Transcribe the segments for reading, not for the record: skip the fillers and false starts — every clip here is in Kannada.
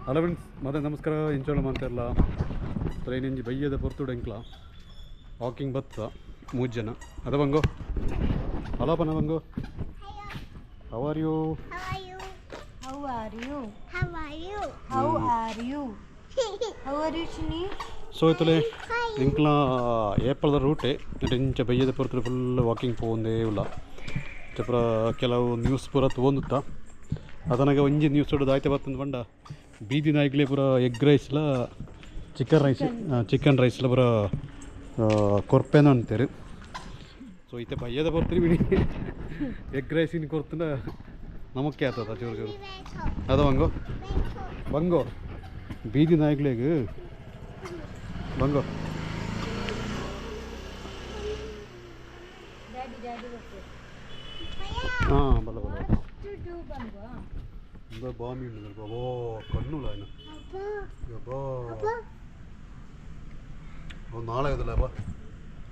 ಹಲೋ ಫ್ರೆಂಡ್ಸ್, ಮತ್ತೆ ನಮಸ್ಕಾರ. ಇಂಚೋಳ ಮಾಡ್ತಾರಲ್ಲ ಟ್ರೈನಿಂಜಿ ಬಯ್ಯದ ಪೊರ್ತುಡು ಎಂಕ್ಲ ವಾಕಿಂಗ್ ಬತ್ತ 3 ಜನ ಅದ ಬಂಗೋ. ಹಲೋ ಪನ ಬಂಗೋ. How are you? ಸೊ ಇತ್ತಲೆ ಎಂಕ್ಲ ಏಪಲ್ದ ರೂಟೆ ಇಂಚ ಬಯ್ಯದ ಪೊರ್ತುಡು ಫುಲ್ ವಾಕಿಂಗ್ ಪೋಂದೇ ಇಲ್ಲ. ಪುರ ಕೆಲವು ನ್ಯೂಸ್ ಪೂರ ತೊಂದುತ್ತಾ ಅದನಾಗ ಒಂಜಿ ನ್ಯೂಸ್ ಹೊಡೆದು ಆಯ್ತು ಬರ್ತಂದು ಬಂಡ ಬೀದಿ ನಾಯಿಗಳೇ ಪೂರ ಎಗ್ ರೈಸ್ಲ ಚಿಕನ್ ರೈಸ್ಲ ಪೂರ ಕೊರ್ಪೆನ ಅಂತಾರೆ. ಸೊ ಈತ ಬಯ್ಯದ ಬರ್ತೀರಿ ಬಿಡಿ ಎಗ್ ರೈಸಿನ ಕೊರ್ತನ ನಮಕ್ಕೆ ಆಗ್ತದ ಚೂರು ಚೂರು ಅದ ಬಂಗೋ ಬಂಗೋ ಬೀದಿ ನಾಯಿಗಳಿಗೆ ಬಂಗೋ. ಹಾಂ ಬಲ್ಲ ಬಲ್ಲ ಬಾಮಿ ಉಂಟು ಬಾಬೋ ಕಣ್ಣುಲ ఆయన ನಾಳೆ ಅದಲ್ಲ ಬಾ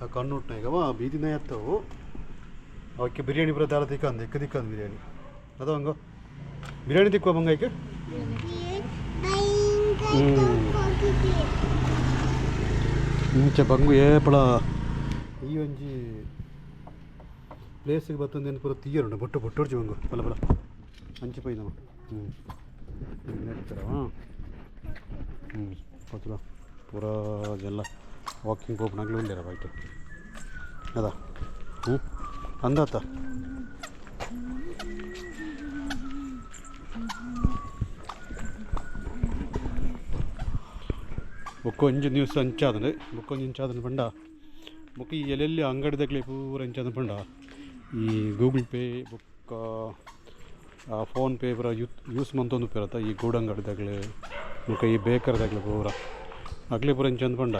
ಆ ಕಣ್ಣು ಉಂಟು ಈಗ ಬೀದಿನ ಎತ್ತವು ಅವಕ್ಕೆ ಬಿರಿಯಾನಿ ಬರೋ ದಾಳ ತಿಕ್ಕಂದು ಎಕ್ಕ ತಿಕ್ಕಂದು ಬಿರಿಯಾನಿ ಅದ ಹಂಗೋ ಬಿರಿಯಾನಿ ತಿಕ್ಕುವ ಬಂಗೈಕೆ ಮುಂಚೆ ಬಂಗು ಏಪಳ ಈ ಒಂಜಿ ಪ್ಲೇಸಿಗೆ ಬತ್ತೊಂದೇನು ಪೂರ ತೀಯರುಂಡು ಬೊಟ್ಟು ಬೊಟ್ಟೊಡ್ಜಿ ಬಂಗು ಬಲ ಬಲ ಅಂಚೆ ಪೈ ನಮ್ಮ ನೆಡ್ತಾರ ಗೊತ್ತಿಲ್ಲ ಪೂರ ಎಲ್ಲ ವಾಕಿಂಗ್ ಹೋಗ್ನಾಗ್ಲೂ ಇಲ್ಲೇರ ಬೈಟು ಅದ ಅಂದಾತ ಬುಕ್ಕೊಂಜು ನ್ಯೂಸ್ ಅಂಚಾದನೆ ಬುಕ್ಕೊಂಜು ಇಂಚಾದನೆ ಪಂಡ ಬುಕ್ ಈ ಎಲ್ಲೆಲ್ಲಿ ಅಂಗಡಿದಾಗಲಿ ಪೂರ ಇಂಚಾದ ಪಂಡ ಈ ಗೂಗಲ್ ಪೇ ಬುಕ್ ಫೋನ್ಪೇ ಪೂರ ಯೂಸ್ ಮಂತೊಂದು ಪೇರತ್ತ ಈ ಗೂಡಂಗಡಿದಾಗಲಿ ಬುಕ್ಕ ಈ ಬೇಕರ್ದಾಗಲಿ ಪೂರ ಅಗ್ಲಿ ಪೂರ ಇಂಚಂದು ಪಂಡ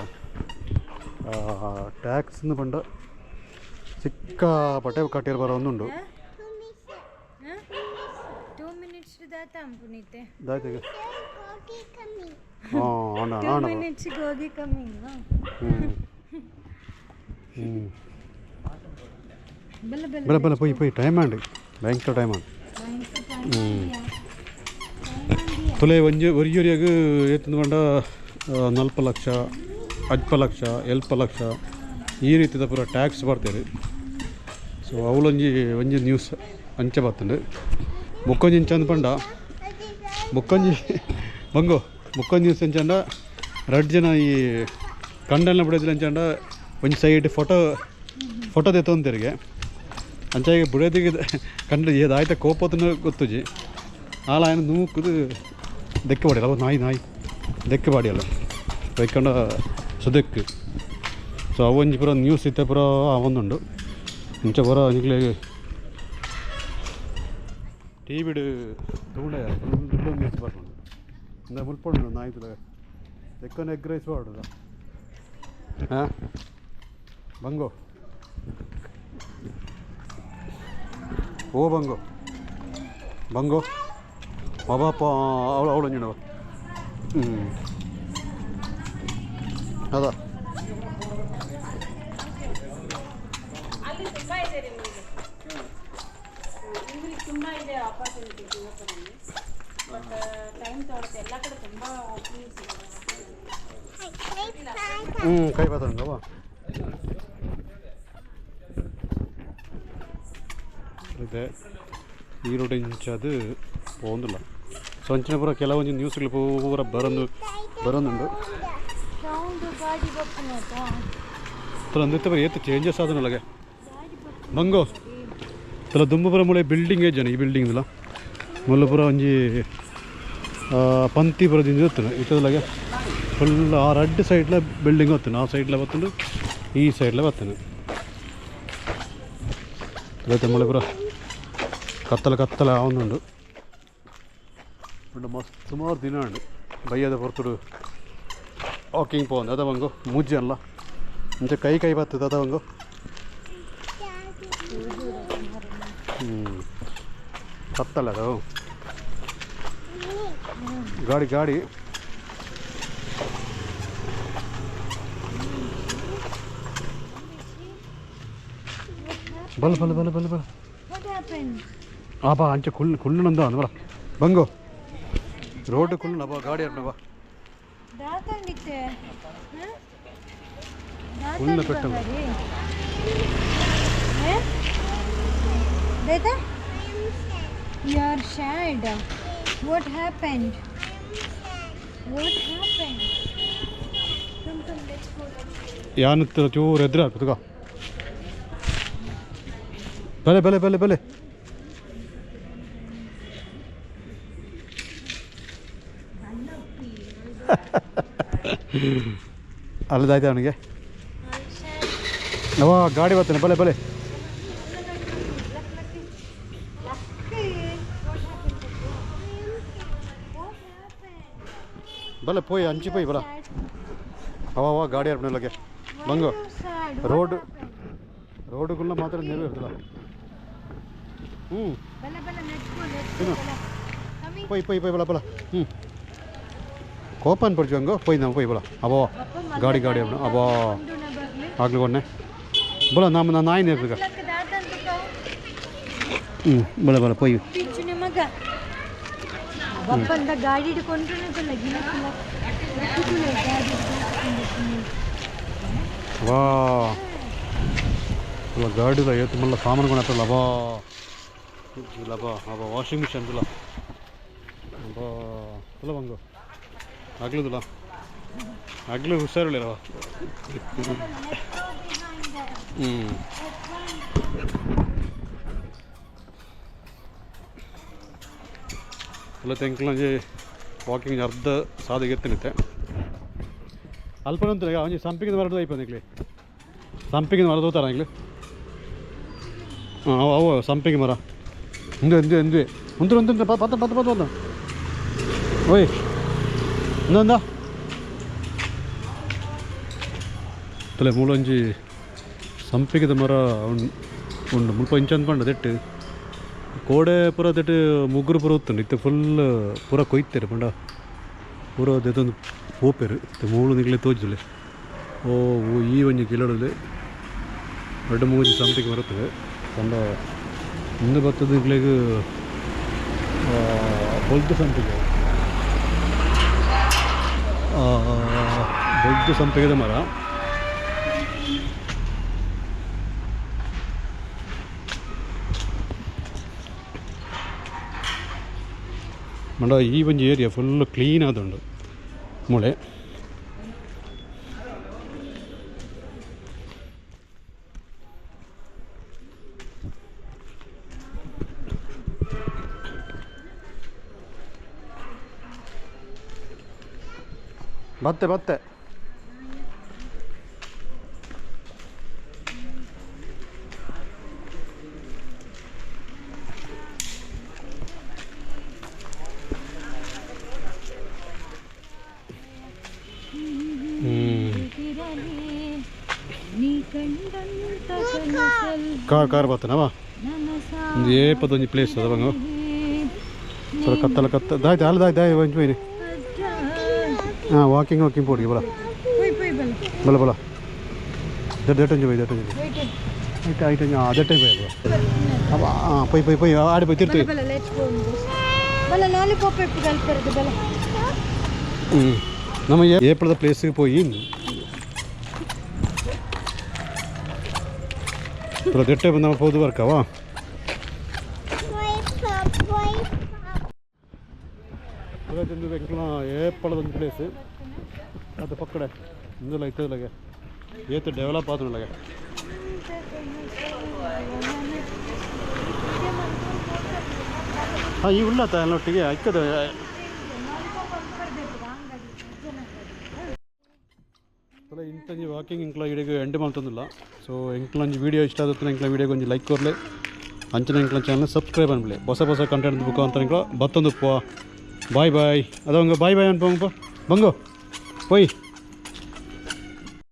ಟ್ಯಾಕ್ಸ್ನ ಪಂಡ ಸಿಕ್ಕ ಪಟೆ ಕಟ್ಟಿರ ಬರೋ ಒಂದುಂಡು ದಾಯ್ತಿಗೆ ಬಲ ಬಲ ಪೊಯ್ ಪೊಯ್ ಟೈಮ್ ಆಂಡಿ ಭಯಂಕರ ಟೈಮ್ ಆಂಡಿ ತುಲೆ ಒರಿಯೊರಿಯಾಗ ಏತಂದು ಪಂಡ 40 ಲಕ್ಷ 50 ಲಕ್ಷ 70 ಲಕ್ಷ ಈ ರೀತಿದ ಪೂರ ಟ್ಯಾಕ್ಸ್ ಬರ್ತಾರೆ. ಸೊ ಅವಳೊಂಜಿ ನ್ಯೂಸ್ ಅಂಚೆ ಬರ್ತಂಡು ಮುಕ್ಕೊಂಜಿ ಇಂಚಂದು ಪಂಡ ಮುಕ್ಕೊಂಜಿ ಬಂಗೋ ಮುಕ್ಕೊಂಜಿ ನ್ಯೂಸ್ ಅಂಚಂಡ 2 ಜನ ಈ ಕಂಡಲ್ನ ಬಿಡೋದಿಲ್ಲ ಅಂಚಂಡ ಒಂಜಿ ಸೈಡ್ ಫೋಟೋ ತೆತ್ತೊಂದಿರಿಗೆ ಅಂಚಾಗಿ ಬಿಡೋದಿಗೆ ಕಂಡು ಏದಾಯ್ತ ಕೋಪತನ ಗೊತ್ತುಜಿ ಆಳ ఆయన ನೂಕುದು ದೆಕ್ಕೆ ಬಾಡಿಯಲ್ಲ ಅವ ನಾಯಿ ದೆಕ್ಕೆ ಬಾಡಿಯಲ್ಲ ಬೈಕೊಂಡ ಸುದೆಕ್ಕೆ. ಸೊ ಅವೊಂಜಿ ಪೂರ ನ್ಯೂಸ್ ಇತ್ತೆ ಪೂರ ಅವೊಂದುಂಡು ಇಂಚ ಪೂರ ನಿಗ್ಲೆ ಟಿ ಬಿಡು ತಗೊಂಡ ಫುಲ್ ನ್ಯೂಸ್ ಬರ್ಕೊಂಡು ಇಂದ ಮುಲ್ಪೊಂಡು ನಾಯಿತುಲ ದೆಕ್ಕನ ಎಗ್ ರೈಸ್ ಬಾಡುದ ಹಾಂ ಬಂಗೋ ಓ ಬಂಗೋ ಬಂಗೋ ಅಬಾಪ ಅವಳು ನೀಡವ ಅದ ಕೈ ಬರ್ತಂಗವ ಇದೆ ಈ ರೋಡ್ ಇಂಚದು പോകുന്നില്ല. ಸೊ ಅಂಚಿನ ಪೂರ ಕೆಲವೊಂದು ನ್ಯೂಸ್ಗಳು ಪೂರ ಬರೋದುಂಡು ಅಂದಿತ್ತ ಏತು ಚೇಂಜಸ್ ಆದನೊಳಗೆ ಮಂಗೋ ತಲ ದುಂಬಪುರ ಮುಳೆ ಬಿಲ್ಡಿಂಗ್ ಏಜನ ಈ ಬಿಲ್ಡಿಂಗ್ಲ ಮುಲ್ಲಪುರ ಒಂಜಿ ಪಂತಿ ಪುರದಿಂದ ಗೊತ್ತನು ಇತ್ತದಲಾಗೆ ಫುಲ್ ಆ 2 ಸೈಡ್ಲ ಬಿಲ್ಡಿಂಗ್ ಗೊತ್ತನು ಆ ಸೈಡ್ಲ ಬತ್ತುಂಡು ಈ ಸೈಡ್ಲ ಬತ್ತನು ಇವತ್ತು ಮುಳೆಪುರ ಕತ್ತಲ ಅವನುಂಡು ಮಸ್ತ್ ಸುಮಾರು ದಿನ ಉಂಡು ಬಯ್ಯದ ಪೊರ್ತುಡು ವಾಕಿಂಗ್ ಪೋಂದು ಅದ ಬಂಗು ಮೂಜಿ ಅಲ್ಲ ಮುಂಚೆ ಕೈ ಬರ್ತದೆ ಅದ ಬಂಗು ಕತ್ತಲ್ಲ ಅದು ಗಾಡಿ ಬಲ್ ಬಲ್ ಬಲ್ ಬಲ್ ಬಲ್ ಆಪಾ ಅಂಚೆ ಕುಳ್ಳು ನಂದ ಅಂದ ಬರ ಬಂಗೋ ರೋಡ್ ಕುಲ್ಲ ಬಾ ಗಾಡಿ ಅರ್ನ ಬಾ ದಾತಂಡಿತ್ತೆ ಕುಲ್ಲ ಪೆಟ್ಟ Beta? You're sad. What happened? What happened? Come, let's go. ಯಾನತ್ತ ಚೂರು ಎದುರು ಹಾಕು ತಗೋ ಬಲೆ ಬಲೆ ಬಲೆ ಬಲೆ ಅಲ್ಲದಾಯ್ತು ಅವನಿಗೆ ಅವ ಗಾಡಿ ಬರ್ತಾನೆ ಬಲೆ ಬಲೆ ಬಲೆ ಪೋಯ್ ಹಂಚಿ ಪೋಯ್ ಬಲ ಅವ ಗಾಡಿ ಅರ್ಪಣೆ ಬಂಗು ರೋಡುಗಳನ್ನ ಮಾತ್ರ ನೀವೇ ಇರ್ತಲ್ಲ ಪೊಯ್ ಪೊಯ್ ಪೊಯ್ ಬಲ ಬಲ ಕೋಪನ್ ಪಡ್ಚು ಹಂಗೋ ಪೊಯ್ ನಾವು ಪೊಯ್ ಬಲ ಅಬೋ ಗಾಡಿ ಅರ್ಪಣೆ ಅಬೋ ಆಗ್ಲಿ ಕೊನ್ನೆ ಬಲ ನಮ್ಮ ನಾಯಿನೇ ಇರ್ತಗ ಬಲ ಬಲ ಪೊಯ್ ಬಪ್ಪಂದ ಗಾಡಿ ಹಿಡ್ಕೊಂಡು ವಾ ಅಲ್ಲ ಗಾಡಿದ ಇವತ್ತು ಮಲ್ಲ ಸಾಮಾನುಗಳು ಹಾಕಲ್ಲ ಅಬಾ ಅಬಾ ಅಬಾ ವಾಷಿಂಗ್ ಮಿಷನ್ ಇಲ್ಲ ಅಬಾ ಅಲ್ಲ ಬಂಗು ಆಗ್ಲದಿಲ್ಲ ಆಗ್ಲೂ ಹುಷಾರಿಲ್ಲ ಅಲ್ಲ ತೆಂಕ್ಲಂಜಿ ವಾಕಿಂಗ್ ಅರ್ಧ ಸಾದಿಗೆ ಎತ್ತಿನಿತ್ತೆ ಅಲ್ಪನಂತ ಅವನಿಗೆ ಸಂಪಿಗೆ ಮರ ಐಪಂದಿಕ್ಲಿ ಸಂಪಿಗೆ ಮರ ತೋತಾರ ಆಗ್ಲಿ ಹಾಂ ಅವು ಸಂಪಿಗೆ ಮರ ಎಂದ್ವಿ ಒಂದ್ರ ಪತ್ತ ಓಯ್ ಇನ್ನೊಂದ ತಲೆ ಮೂಲಂಜಿ ಸಂಪಿಗೆದ ಮರ ಉಂಡು ಮುಲ್ಪ ಇಂಚ ಅಂದ್ಕೊಂಡು ದೆಟ್ಟು ಕೋಡೆ ಪೂರ ದೆಟ್ಟು ಮುಗ್ಗುರು ಪೂರ ಉತ್ತುಂಡು ಇತ್ತು ಫುಲ್ ಪೂರ ಕೊಯ್ತಾರೆ ಪಂಡ ಪೂರ ದೆತ್ತೊಂದು ಪೋಪೆರು ಇತ್ತು ಮೂಳು ನಿಗಲೇ ತೋಜಲೆ ಓ ಈ ಒಂಜಿ ಕಿಲೋಡಲ್ಲಿ ಎರಡು ಮೂಜಿ ಸಂಪಿಗೆ ಬರುತ್ತದೆ ಪಂಡ ಇಂದು ಬತ್ತದ ನಿಗ್ಲಿಗೆ ಬೊಲ್ದು ಸಂಪಿಗೆ ಬೊಲ್ದು ಸಂಪಿಗೆದ ಮರ ಮಂಡ ಈ ಒಂಜಿ ಏರಿಯಾ ಫುಲ್ ಕ್ಲೀನ್ ಆದುಂಡು ಮೂಳೆ ಬತ್ತೆ ಕಾರ್ ಬರ್ತಾನವ ಒಂದು ಏಪದೊಂದು ಪ್ಲೇಸ್ ಅದ ಬಂಗ ಸ್ವಲ್ಪ ಕತ್ತಲ ದಾಯ್ತು ದಾಯ್ ಒಂಚು ಬೈನಿ ಹಾಂ ವಾಕಿಂಗ್ ಪೋಡಿಗೆ ಬಲ ಬಲ ದಟ್ಟಂಜು ಬೈ ಆಯ್ತು ದಟ್ಟಂಜು ಬೈ ಅವ ಪೈ ಆಡಿ ಬೈ ತಿರ್ತೀವಿ ನಮ್ಮ ಏಪಳದ ಪ್ಲೇಸಿಗೆ ಪೋಯಿ ದೆಟ್ಟೆ ಬಂದ ಪೋದು ಬರ್ಕವಾ ಏಪಳದೊಂದು ಪ್ಲೇಸ್ ಅದು ಪಕ್ಕಡೆ ಇಂದೆಲ್ಲ ಇತ್ತದಲಾಗೆ ಏತು ಡೆವಲಪ್ ಆದ್ರೊಳಗೆ ಹಾಂ ಈ ಉಳ್ಳತ್ತ ಎಲ್ಲೊಟ್ಟಿಗೆ ಅಕ್ಕದ ಇಂತಂಜಿ ವಾಕಿಂಗ್ ಇಂಕ್ಲ ವಿಡಿಯೋಗೆ ಎಂಡ್ ಮಾಡ್ತಂದಿಲ್ಲ ಸೊ ಎಂಕ್ಲಂಜಿ ವೀಡಿಯೋ ಇಷ್ಟ ಆಗುತ್ತೆ ಎಂಕ್ಲ ವೀಡಿಯೋಗೆ ಒಂದು ಲೈಕ್ ಕೊರಲಿ ಅಂಚನೆ ಎಂಕ್ಲ ಚಾನಲ್ ಸಬ್ಸ್ಕ್ರೈಬ್ ಅನ್ಬಿಡಿ ಹೊಸ ಕಂಟೆಂಟ್ ಬುಕ್ ಅಂತ ಎಂಕ್ಲ ಬತ್ತೊಂದು ಬಾಯ್ ಬಾಯ್ ಅದಂಗ ಬಾಯ್ ಅನ್ಪಂಗಪ್ಪ ಬಂಗೋ ಹೋಯ್